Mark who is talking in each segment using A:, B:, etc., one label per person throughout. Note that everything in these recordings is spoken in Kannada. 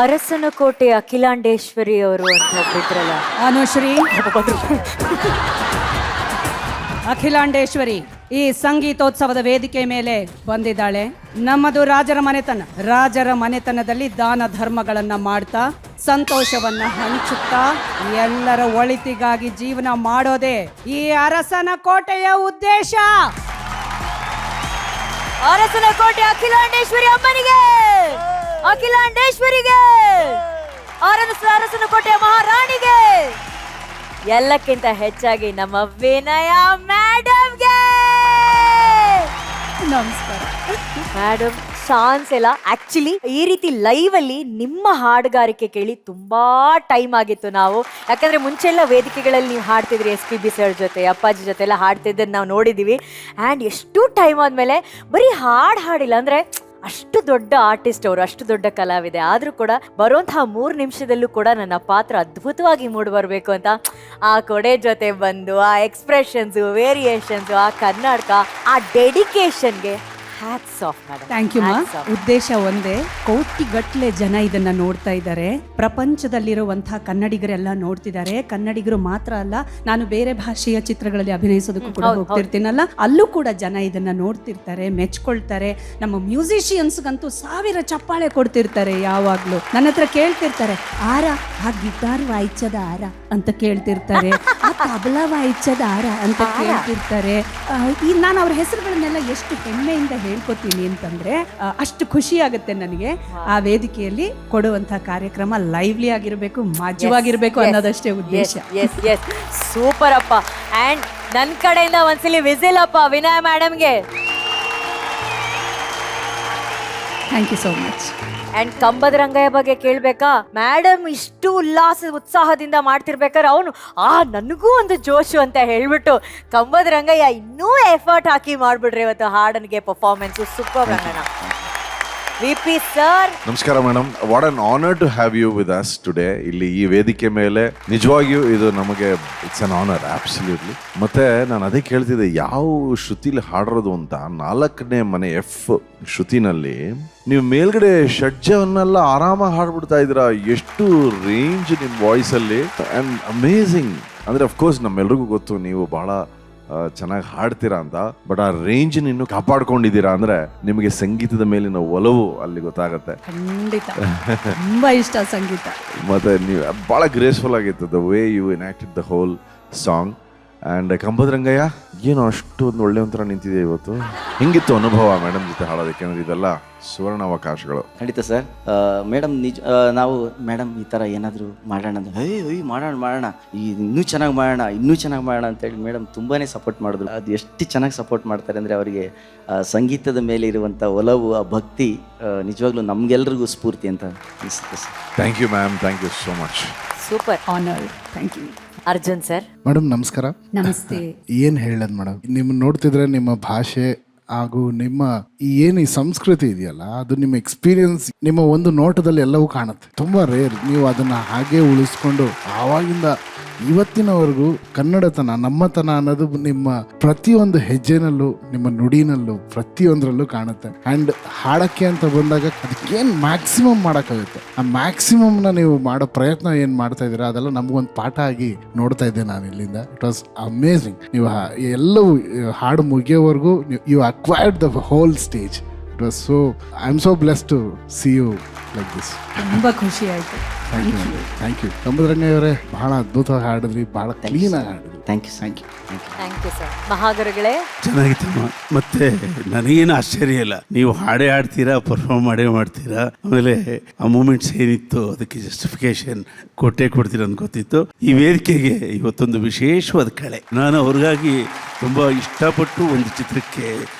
A: ಅರಸನಕೋಟೆ ಅಖಿಲಾಂಡೇಶ್ವರಿ ಅವರು ಅಂತ ಒಬ್ಬಿದ್ರಲ್ಲ.
B: ಅನುಶ್ರೀ ಅಖಿಲಾಂಡೇಶ್ವರಿ ಈ ಸಂಗೀತೋತ್ಸವದ ವೇದಿಕೆ ಮೇಲೆ ಬಂದಿದ್ದಾಳೆ. ನಮ್ಮದು ರಾಜರ ಮನೆತನದಲ್ಲಿ ದಾನ ಧರ್ಮಗಳನ್ನ ಮಾಡ್ತಾ ಸಂತೋಷವನ್ನ ಹಂಚುತ್ತಾ ಎಲ್ಲರ ಒಳಿತಿಗಾಗಿ ಜೀವನ ಮಾಡೋದೇ ಈ ಅರಸನಕೋಟೆಯ ಉದ್ದೇಶ.
A: ಅರಸನಕೋಟೆ ಅಖಿಲಾಂಡೇಶ್ವರಿ ಅಮ್ಮನಿಗೆ, ಅಖಿಲಾಂಡೇಶ್ವರಿಗೆ, ಅರಸನಕೋಟೆಯ ಮಹಾರಾಣಿಗೆ, ಎಲ್ಲಕ್ಕಿಂತ ಹೆಚ್ಚಾಗಿ ನಮ್ಮ ವಿನಯ ಮೇಡಮ್ಗೆ
B: ನಮಸ್ಕಾರ.
A: ಮೇಡಮ್ ಚಾನ್ಸ್ ಇಲ್ಲ. ಆಕ್ಚುಲಿ ಈ ರೀತಿ ಲೈವ್ ಅಲ್ಲಿ ನಿಮ್ಮ ಹಾಡುಗಾರಿಕೆ ಕೇಳಿ ತುಂಬಾ ಟೈಮ್ ಆಗಿತ್ತು. ನಾವು ಯಾಕಂದ್ರೆ ಮುಂಚೆ ಎಲ್ಲ ವೇದಿಕೆಗಳಲ್ಲಿ ನೀವು ಹಾಡ್ತಿದ್ರಿ, SPB ಸರ್ ಜೊತೆ, ಅಪ್ಪಾಜಿ ಜೊತೆ ಎಲ್ಲ ಹಾಡ್ತಿದ್ದನ್ನು ನಾವು ನೋಡಿದೀವಿ. ಆ್ಯಂಡ್ ಎಷ್ಟು ಟೈಮ್ ಆದ್ಮೇಲೆ ಬರೀ ಹಾಡಿಲ್ಲ ಅಂದ್ರೆ ಅಷ್ಟು ದೊಡ್ಡ ಆರ್ಟಿಸ್ಟ್ ಅವರು, ಅಷ್ಟು ದೊಡ್ಡ ಕಲಾವಿದೆ, ಆದರೂ ಕೂಡ ಬರುವಂತಹ 3 ನಿಮಿಷದಲ್ಲೂ ಕೂಡ ನನ್ನ ಪಾತ್ರ ಅದ್ಭುತವಾಗಿ ಮೂಡಿ ಬರಬೇಕು ಅಂತ ಆ ಕೊಡೆ ಜೊತೆ ಬಂದು ಆ ಎಕ್ಸ್ಪ್ರೆಷನ್ಸು, ವೇರಿಯೇಷನ್ಸು, ಆ ಕನ್ನಡಕ, ಆ ಡೆಡಿಕೇಶನ್ಗೆ hats off madam.
B: Thank you ಮಾ. ಉದ್ದೇಶ ಒಂದೇ, ಕೋಟಿಗಟ್ಟಲೆ ಜನ ಇದನ್ನ ನೋಡ್ತಾ ಇದ್ದಾರೆ. ಪ್ರಪಂಚದಲ್ಲಿರುವಂತಹ ಕನ್ನಡಿಗರೆಲ್ಲ ನೋಡ್ತಿದ್ದಾರೆ. ಕನ್ನಡಿಗರು ಮಾತ್ರ ಅಲ್ಲ, ನಾನು ಬೇರೆ ಭಾಷೆಯ ಚಿತ್ರಗಳಲ್ಲಿ ಅಭಿನಯಿಸೋದಕ್ಕೂ ಕೂಡ ಹೋಗ್ತಿರ್ತೀನಲ್ಲ, ಅಲ್ಲೂ ಕೂಡ ಜನ ಇದನ್ನ ನೋಡ್ತಿರ್ತಾರೆ, ಮೆಚ್ಕೊಳ್ತಾರೆ. ನಮ್ಮ ಮ್ಯೂಸಿಷಿಯನ್ಸ್ಗಂತೂ 1000 ಚಪ್ಪಾಳೆ ಕೊಡ್ತಿರ್ತಾರೆ. ಯಾವಾಗ್ಲೂ ನನ್ನ ಹತ್ರ ಕೇಳ್ತಿರ್ತಾರೆ, ಆರ ಆ ಗಿಟಾರ್ ವಾಯಿಸದ ಆರ ಅಂತ ಕೇಳ್ತಿರ್ತಾರೆ, ಆ ತಬಲಾ ವಾಯಿಸದ ಆರ ಅಂತ ಕೇಳ್ತಿರ್ತಾರೆ. ಈ ನಾನು ಅವ್ರ ಹೆಸರುಗಳನ್ನೆಲ್ಲ ಎಷ್ಟು ಹೆಮ್ಮೆಯಿಂದ ಹೇಳ್ಕೊತೀನಿ ಅಂತಂದ್ರೆ ಅಷ್ಟು ಖುಷಿ ಆಗುತ್ತೆ ನನಗೆ. ಆ ವೇದಿಕೆಯಲ್ಲಿ ಕೊಡುವಂತಹ ಕಾರ್ಯಕ್ರಮ ಲೈವ್ಲಿ ಆಗಿರ್ಬೇಕು, ಮಾಜವಾಗಿರ್ಬೇಕು ಅನ್ನೋದಷ್ಟೇ ಉದ್ದೇಶ.
A: ಸೂಪರ್ ಅಪ್ಪ. ಅಂಡ್ ನನ್ನ ಕಡೆಯಿಂದ ಒಂದ್ಸಲಿ ವಿಸಿಲ್ ಅಪ್ಪ ವಿನಯ ಮೇಡಮ್ಗೆ.
B: Thank you so much.
A: And ಕಂಬದ ರಂಗಯ್ಯ ಬಗ್ಗೆ ಕೇಳ್ಬೇಕಾ, ಮೇಡಮ್ ಇಷ್ಟು ಉತ್ಸಾಹದಿಂದ ಮಾಡ್ತಿರ್ಬೇಕಾದ್ರೆ ಅವನು ನನಗೂ ಒಂದು ಜೋಶು ಅಂತ ಹೇಳ್ಬಿಟ್ಟು ಕಂಬದ ರಂಗಯ್ಯ ಇನ್ನೂ ಎಫರ್ಟ್ ಹಾಕಿ ಮಾಡ್ಬಿಡ್ರಿ ಇವತ್ತು ಹಾಡನ್ಗೆ performance. Super Ranganna. VP sir
C: ನಮಸ್ಕಾರ madam. What an honour to have you with us today. ಇಲ್ಲಿ ಈ ವೇದಿಕೆ ಮೇಲೆ ನಿಜವಾಗಿಯೂ ಇದು ನಮಗೆ ಇಟ್ಸ್ ಅನ್ ಆನರ್, ಆಬ್ಸಲ್ಯೂಟ್ಲಿ. ಮತ್ತೆ ನಾನು ಅದೇ ಕೇಳ್ತಿದ್ದೆ, ಯಾವ ಶ್ರುತಿಲಿ ಹಾಡಿರೋದು ಅಂತ. 4ನೇ ಮನೆ F ಶ್ರುತಿನಲ್ಲಿ ನೀವು ಮೇಲ್ಗಡೆ ಷಡ್ಜವನ್ನೆಲ್ಲ ಆರಾಮಾಗಿ ಹಾಡ್ಬಿಡ್ತಾ ಇದ್ದೀರಾ. ಎಷ್ಟು ರೇಂಜ್ ನಿಮ್ಮ ವಾಯ್ಸಲ್ಲಿ, ಆ್ಯಂಡ್ ಅಮೇಝಿಂಗ್. ಅಂದರೆ ಅಫ್ಕೋರ್ಸ್ ನಮ್ಮೆಲ್ರಿಗೂ ಗೊತ್ತು ನೀವು ಬಹಳ ಚೆನ್ನಾಗಿ ಹಾಡ್ತೀರಾ ಅಂತ, ಬಟ್ ಆ ರೇಂಜ್ ಇನ್ನು ಕಾಪಾಡ್ಕೊಂಡಿದ್ದೀರಾ ಅಂದ್ರೆ ನಿಮಗೆ ಸಂಗೀತದ ಮೇಲಿನ ಒಲವು ಅಲ್ಲಿ ಗೊತ್ತಾಗತ್ತೆ.
B: ಖಂಡಿತ ತುಂಬಾ ಇಷ್ಟ ಸಂಗೀತ.
C: ಮತ್ತೆ ನೀವು ಬಹಳ ಗ್ರೇಸ್ಫುಲ್ ಆಗಿತ್ತು the way you enacted the whole song. And ಕಂಬದ ರಂಗಯ್ಯ ಏನು ಅಷ್ಟೊಂದು ಒಳ್ಳೆ ಒಂಥರ ನಿಂತಿದೆ ಇವತ್ತು. ಹೆಂಗಿತ್ತು ಅನುಭವ ಮೇಡಮ್ ಜೊತೆ ಹಾಡೋದಕ್ಕೆ? ಅಂದ್ರೆ ಇದೆಲ್ಲ ಸುವರ್ಣ ಅವಕಾಶಗಳು.
D: ಖಂಡಿತ ಸರ್. ಮೇಡಮ್ ನಾವು ಮೇಡಮ್ ಈ ಥರ ಏನಾದರೂ ಮಾಡೋಣ ಅಂತ, ಮಾಡೋಣ ಇನ್ನೂ ಚೆನ್ನಾಗಿ ಮಾಡೋಣ ಅಂತೇಳಿ ಮೇಡಮ್ ತುಂಬಾ ಸಪೋರ್ಟ್ ಮಾಡಿದ್ರು. ಅದು ಎಷ್ಟು ಚೆನ್ನಾಗಿ ಸಪೋರ್ಟ್ ಮಾಡ್ತಾರೆ ಅಂದರೆ ಅವರಿಗೆ ಸಂಗೀತದ ಮೇಲೆ ಇರುವಂಥ ಒಲವು, ಆ ಭಕ್ತಿ ನಿಜವಾಗ್ಲೂ ನಮಗೆಲ್ರಿಗೂ ಸ್ಫೂರ್ತಿ ಅಂತ ಅನಿಸುತ್ತೆ sir.
C: Thank you ma'am, thank you so much.
A: Super
B: honour. Thank you.
A: Arjun sir
E: madam ನಮಸ್ಕಾರ.
B: ನಮಸ್ತೆ.
E: ಏನು ಹೇಳೋದು ಮೇಡಮ್, ನಿಮ್ಮ ನೋಡ್ತಿದ್ರೆ ನಿಮ್ಮ ಭಾಷೆ ಹಾಗೂ ನಿಮ್ಮ ಏನು ಈ ಸಂಸ್ಕೃತಿ ಇದೆಯಲ್ಲ, ಅದು ನಿಮ್ಮ ಎಕ್ಸ್ಪೀರಿಯನ್ಸ್ ನಿಮ್ಮ ಒಂದು ನೋಟದಲ್ಲಿ ಎಲ್ಲವೂ ಕಾಣುತ್ತೆ. ತುಂಬ ರೇರ್ ನೀವು ಅದನ್ನು ಹಾಗೆ ಉಳಿಸ್ಕೊಂಡು ಆವಾಗಿಂದ ಇವತ್ತಿನವರೆಗೂ ಕನ್ನಡತನ, ನಮ್ಮತನ ಅನ್ನೋದು ನಿಮ್ಮ ಪ್ರತಿಯೊಂದು ಹೆಜ್ಜೆನಲ್ಲೂ, ನಿಮ್ಮ ನುಡಿನಲ್ಲೂ, ಪ್ರತಿಯೊಂದರಲ್ಲೂ ಕಾಣುತ್ತೆ. ಆ್ಯಂಡ್ ಹಾಡೋಕ್ಕೆ ಅಂತ ಬಂದಾಗ ಅದಕ್ಕೇನು ಮ್ಯಾಕ್ಸಿಮಮ್ ಮಾಡೋಕ್ಕಾಗುತ್ತೆ. ಆ ಮ್ಯಾಕ್ಸಿಮಮ್ನ ನೀವು ಮಾಡೋ ಪ್ರಯತ್ನ ಏನು ಮಾಡ್ತಾ ಇದ್ದೀರಾ ಅದೆಲ್ಲ ನಮಗೊಂದು ಪಾಠ ಆಗಿ ನೋಡ್ತಾ ಇದ್ದೆ ನಾನು ಇಲ್ಲಿಂದ. It was amazing. ನೀವು ಎಲ್ಲವೂ ಹಾಡು ಮುಗಿಯೋವರೆಗೂ you acquired the whole stage. It was so, I'm so blessed to see you like this.
B: ತುಂಬಾ ಖುಷಿ ಆಯ್ತು.
E: ಥ್ಯಾಂಕ್ ಯು ಕಂಬದರಂಗಯ್ಯವರೇ, ಬಹಳ ಅದ್ಭುತವಾಗಿ ಹಾಡಿದ್ರಿ, ಬಹಳ ಕ್ಲೀನಾಗಿ ಹಾಡಿದ್ರಿ.
D: Thank you
A: sir. ಮಹಾಗುರುಗಳೇ
F: ಚೆನ್ನಾಗಿತ್ತಮ್ಮ. ಮತ್ತೆ ನನಗೇನು ಆಶ್ಚರ್ಯ ಇಲ್ಲ, ನೀವು ಹಾಡೇ ಹಾಡ್ತೀರಾ, ಪರ್ಫಾರ್ಮ್ ಮಾಡ್ತೀರಾ. ಆಮೇಲೆ ಆ ಮೂಮೆಂಟ್ಸ್ ಏನಿತ್ತು ಅದಕ್ಕೆ ಜಸ್ಟಿಫಿಕೇಶನ್ ಕೊಡ್ತೀರಾ ಅಂತ ಗೊತ್ತಿತ್ತು. ಈ ವೇದಿಕೆಗೆ ಇವತ್ತೊಂದು ವಿಶೇಷವಾದ ಕಳೆ. ನಾನು ಅವ್ರಿಗಾಗಿ ತುಂಬಾ ಇಷ್ಟಪಟ್ಟು ಒಂದು ಚಿತ್ರಕ್ಕೆ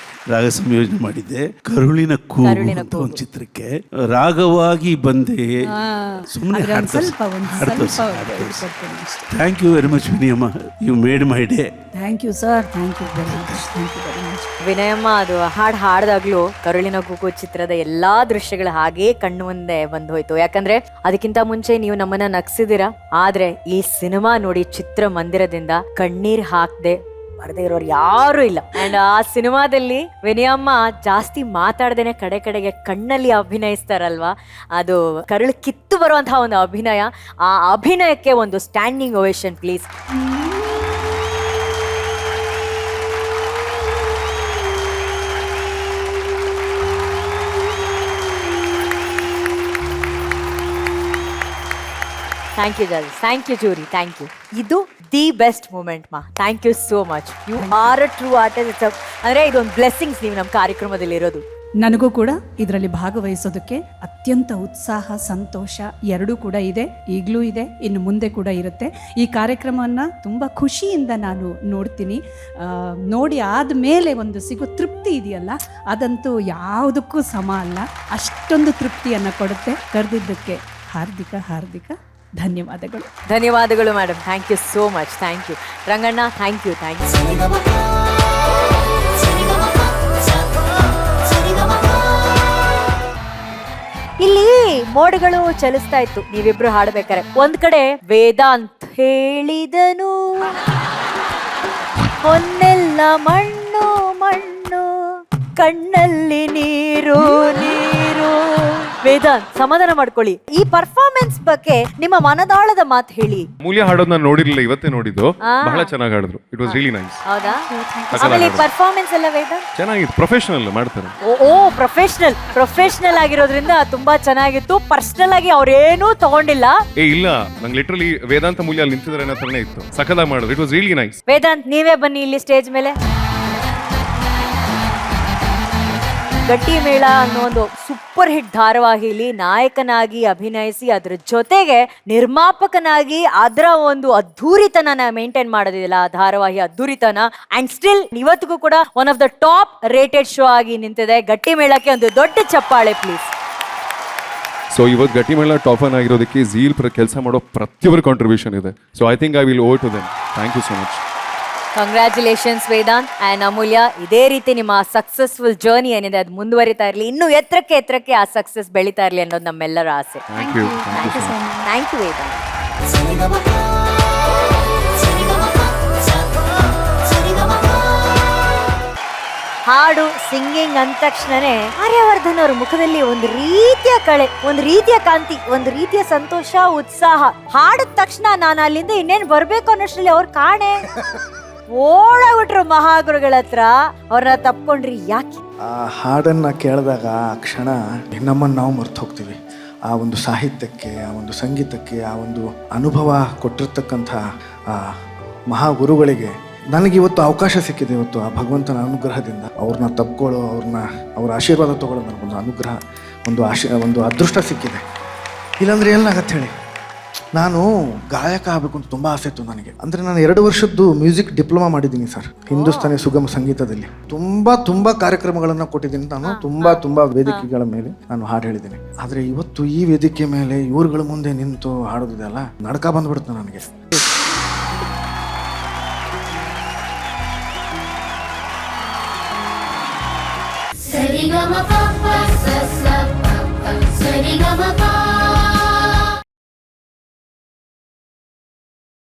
F: ರಾಗ ಸಂಯೋಜನೆ ಮಾಡಿದ್ದೆ. ಕರುಳಿನ ಕೂಗು ಅಂತ ಒಂದು ಚಿತ್ರಕ್ಕೆ ರಾಗವಾಗಿ ಬಂದೆ. ಸುಮ್ಮನೆ thank you very much Vinayamma, you made my day.
B: Thank you sir. Thank you very much. Thank you very much.
A: Vinayamma ಅದು ಹಾಡ್ದಾಗ್ಲೂ ಕರುಳಿನ ಕೂಗು ಚಿತ್ರದ ಎಲ್ಲಾ ದೃಶ್ಯಗಳು ಹಾಗೇ ಕಣ್ಣು ಮುಂದೆ ಬಂದು ಹೋಯ್ತು. ಯಾಕಂದ್ರೆ ಅದಕ್ಕಿಂತ ಮುಂಚೆ ನೀವು ನಮ್ಮನ್ನ ನಗ್ಸಿದಿರಾ, ಆದ್ರೆ ಈ ಸಿನಿಮಾ ನೋಡಿ ಚಿತ್ರ ಮಂದಿರದಿಂದ ಕಣ್ಣೀರ್ ಹಾಕ್ದೆ ಬರದೇ ಇರೋರು ಯಾರು ಇಲ್ಲ. ಅಂಡ್ ಆ ಸಿನಿಮಾದಲ್ಲಿ ವಿನಯಮ್ಮ ಜಾಸ್ತಿ ಮಾತಾಡ್ದೇನೆ ಕಡೆಗೆ ಕಣ್ಣಲ್ಲಿ ಅಭಿನಯಿಸ್ತಾರಲ್ವಾ, ಅದು ಕರುಳು ಕಿತ್ತು ಬರುವಂತಹ ಒಂದು ಅಭಿನಯ. ಆ ಅಭಿನಯಕ್ಕೆ ಒಂದು standing ovation please. Thank you judge, thank you jury, thank you. ಇದು ದಿ ಬೆಸ್ಟ್ ಮೂಮೆಂಟ್ ಮಾ. Thank you so much. You are a true artist. ಅಂದರೆ ಇದೊಂದು ಬ್ಲೆಸ್ಸಿಂಗ್ಸ್ ನೀವು ನಮ್ಮ ಕಾರ್ಯಕ್ರಮದಲ್ಲಿ ಇರೋದು.
B: ನನಗೂ ಕೂಡ ಇದರಲ್ಲಿ ಭಾಗವಹಿಸೋದಕ್ಕೆ ಅತ್ಯಂತ ಉತ್ಸಾಹ, ಸಂತೋಷ ಎರಡೂ ಕೂಡ ಇದೆ, ಈಗಲೂ ಇದೆ, ಇನ್ನು ಮುಂದೆ ಕೂಡ ಇರುತ್ತೆ. ಈ ಕಾರ್ಯಕ್ರಮವನ್ನು ತುಂಬ ಖುಷಿಯಿಂದ ನಾನು ನೋಡ್ತೀನಿ. ನೋಡಿ ಆದಮೇಲೆ ಒಂದು ಸಿಗೋ ತೃಪ್ತಿ ಇದೆಯಲ್ಲ, ಅದಂತೂ ಯಾವುದಕ್ಕೂ ಸಮ ಅಲ್ಲ. ಅಷ್ಟೊಂದು ತೃಪ್ತಿಯನ್ನು ಕೊಡುತ್ತೆ. ಕರೆದಿದ್ದಕ್ಕೆ ಹಾರ್ದಿಕ ಧನ್ಯವಾದಗಳು.
A: ಧನ್ಯವಾದಗಳು madam. Thank you so much. Thank you Ranganna. Thank you. ಇಲ್ಲಿ ಮೋಡಗಳು ಚಲಿಸ್ತಾ ಇತ್ತು ನೀವಿಬ್ರು ಹಾಡ್ಬೇಕಾರೆ. ಒಂದ್ ಕಡೆ ವೇದಾಂತ್ ಹೇಳಿದನು, ಹೊನ್ನೆಲ್ಲ ಮಣ್ಣು ಮಣ್ಣು, ಕಣ್ಣಲ್ಲಿ ನೀರು ನೀರು. ವೇದಾಂತ್ ಸಮಾಧಾನ ಮಾಡ್ಕೊಳ್ಳಿ. ಈ ಪರ್ಫಾರ್ಮೆನ್ಸ್ ಬಗ್ಗೆ ನಿಮ್ಮ ಮನದಾಳದ ಮಾತು ಹೇಳಿ.
G: ಮೂಲ್ಯ ಹಾಡೋದು ನಾನು ನೋಡಿರ್ಲಿಲ್ಲ, ಇವತ್ತೇ ನೋಡಿದ್ದು. ಬಹಳ ಚೆನ್ನಾಗಿ ಹಾಡಿದ್ರು. It was really nice.
A: ಹೌದಾ? ಆಮೇಲೆ ಪರ್ಫಾರ್ಮೆನ್ಸ್ ಎಲ್ಲ ವೇದಾಂತ್
G: ಚೆನ್ನಾಗಿತ್ತು. ಪ್ರೊಫೆಷನಲ್ ಮಾಡ್ತಾರೆ.
A: ಓ ಪ್ರೊಫೆಷನಲ್ ಆಗಿರೋದ್ರಿಂದ ತುಂಬಾ ಚೆನ್ನಾಗಿತ್ತು. ಪರ್ಸನಲ್ ಆಗಿ ಅವ್ರೇನೂ ತಗೊಂಡಿಲ್ಲ.
G: ಇಲ್ಲ, ನಂಗೆ ಲಿಟ್ರಲಿ ವೇದಾಂತ ಮೂಲ್ಯ ಅಲ್ಲಿ ನಿಂತಿದ್ರೆ ಅನ್ನೋ ತರನೇ ಇತ್ತು. ಸಖತ್ತಾಗಿ ಮಾಡಿದ್ರು. It was really nice.
A: Vedant ನೀವೇ ಬನ್ನಿ ಇಲ್ಲಿ ಸ್ಟೇಜ್ ಮೇಲೆ. ಗಟ್ಟಿ ಮೇಳ ಅನ್ನೋ ಒಂದು ಸೂಪರ್ ಹಿಟ್ ಧಾರಾವಾಹಿಲಿ ನಾಯಕನಾಗಿ ಅಭಿನಯಿಸಿ ಅದ್ರ ಜೊತೆಗೆ ನಿರ್ಮಾಪಕನಾಗಿ ಅದರ ಒಂದು ಅದ್ಧೂರಿತನ ಮೇಂಟೈನ್ ಮಾಡೋದಿಲ್ಲ ಆ ಧಾರಾವಾಹಿ ಅದ್ಧೂರಿತನ. ಅಂಡ್ ಸ್ಟಿಲ್ ಇವತ್ತಿಗೂ ಕೂಡ one of the top rated show ಆಗಿ ನಿಂತಿದೆ. ಗಟ್ಟಿ ಮೇಳಕ್ಕೆ ಒಂದು ದೊಡ್ಡ ಚಪ್ಪಾಳೆ ಪ್ಲೀಸ್.
G: ಸೊ ಇವತ್ತು ಗಟ್ಟಿ ಮೇಳ ಟಾಪ್ ಅನ್ ಆಗಿರೋದಕ್ಕೆ ಝೀಲ್ ಕೆಲಸ ಮಾಡೋ ಪ್ರತಿಯೊಬ್ಬರ ಕಾಂಟ್ರಿಬ್ಯೂಷನ್ ಇದೆ. So I think I will owe to them. Thank you so much.
A: Congratulations Vedant and Amulya. ಇದೇ ರೀತಿ ನಿಮ್ಮ ಸಕ್ಸಸ್ಫುಲ್ ಜರ್ನಿ ಏನಿದೆ ಅದು ಮುಂದುವರಿತಾ ಇರಲಿ, ಇನ್ನೂ ಎತ್ತರಕ್ಕೆ ಆ ಸಕ್ಸಸ್ ಬೆಳೀತಾ ಇರಲಿ ಅನ್ನೋದು ನಮ್ಮೆಲ್ಲರ ಆಸೆ.
G: Thank you.
A: Thank you Vedant. ಹಾಡು ಸಿಂಗಿಂಗ್ ಅಂದ ತಕ್ಷಣನೇ ಆರ್ಯವರ್ಧನ್ ಅವ್ರ ಮುಖದಲ್ಲಿ ಒಂದು ರೀತಿಯ ಕಳೆ, ಒಂದು ರೀತಿಯ ಕಾಂತಿ, ಒಂದು ರೀತಿಯ ಸಂತೋಷ, ಉತ್ಸಾಹ. ಹಾಡಿದ ತಕ್ಷಣ ನಾನು ಅಲ್ಲಿಂದ ಇನ್ನೇನು ಬರ್ಬೇಕು ಅನ್ನೋಷ್ಟರಲ್ಲಿ ಅವ್ರು ಕಾಣೆ ಓಡಾಗ್ಬಿಟ್ರು ಮಹಾಗುರುಗಳ ಹತ್ರ. ಅವ್ರನ್ನ ತಪ್ಕೊಂಡ್ರಿ ಯಾಕೆ?
H: ಆ ಹಾಡನ್ನು ಕೇಳಿದಾಗ ಆ ಕ್ಷಣ ನಮ್ಮನ್ನು ನಾವು ಮರ್ತು ಹೋಗ್ತೀವಿ. ಆ ಒಂದು ಸಾಹಿತ್ಯಕ್ಕೆ, ಆ ಒಂದು ಸಂಗೀತಕ್ಕೆ, ಆ ಒಂದು ಅನುಭವ ಕೊಟ್ಟಿರ್ತಕ್ಕಂಥ ಆ ಮಹಾಗುರುಗಳಿಗೆ ನನಗಿವತ್ತು ಅವಕಾಶ ಸಿಕ್ಕಿದೆ. ಇವತ್ತು ಆ ಭಗವಂತನ ಅನುಗ್ರಹದಿಂದ ಅವ್ರನ್ನ ತಪ್ಕೊಳ್ಳೋ, ಅವ್ರ ಆಶೀರ್ವಾದ ತೊಗೊಳ್ಳೋ ನನಗೊಂದು ಅನುಗ್ರಹ, ಒಂದು ಅದೃಷ್ಟ ಸಿಕ್ಕಿದೆ. ಇಲ್ಲಾಂದರೆ ಏನಾಗತ್ತೆ ಹೇಳಿ. ನಾನು ಗಾಯಕ ಆಗಬೇಕು ಅಂತ ತುಂಬ ಆಸೆ ಇತ್ತು ನನಗೆ. ಅಂದರೆ ನಾನು 2 ವರ್ಷದ್ದು ಮ್ಯೂಸಿಕ್ ಡಿಪ್ಲೊಮಾ ಮಾಡಿದ್ದೀನಿ ಸರ್, ಹಿಂದೂಸ್ತಾನಿ ಸುಗಮ ಸಂಗೀತದಲ್ಲಿ. ತುಂಬ ಕಾರ್ಯಕ್ರಮಗಳನ್ನು ಕೊಟ್ಟಿದ್ದೀನಿ ನಾನು. ತುಂಬ ವೇದಿಕೆಗಳ ಮೇಲೆ ನಾನು ಹಾಡು ಹೇಳಿದ್ದೀನಿ. ಆದರೆ ಇವತ್ತು ಈ ವೇದಿಕೆ ಮೇಲೆ ಇವ್ರುಗಳ ಮುಂದೆ ನಿಂತು ಹಾಡೋದಿದೆಯಲ್ಲ, ನಡ್ಕ ಬಂದ್ಬಿಡುತ್ತೆ ನನಗೆ.
I: Sari ga ma pa pa sa sa pa pa, sari ga ma pa.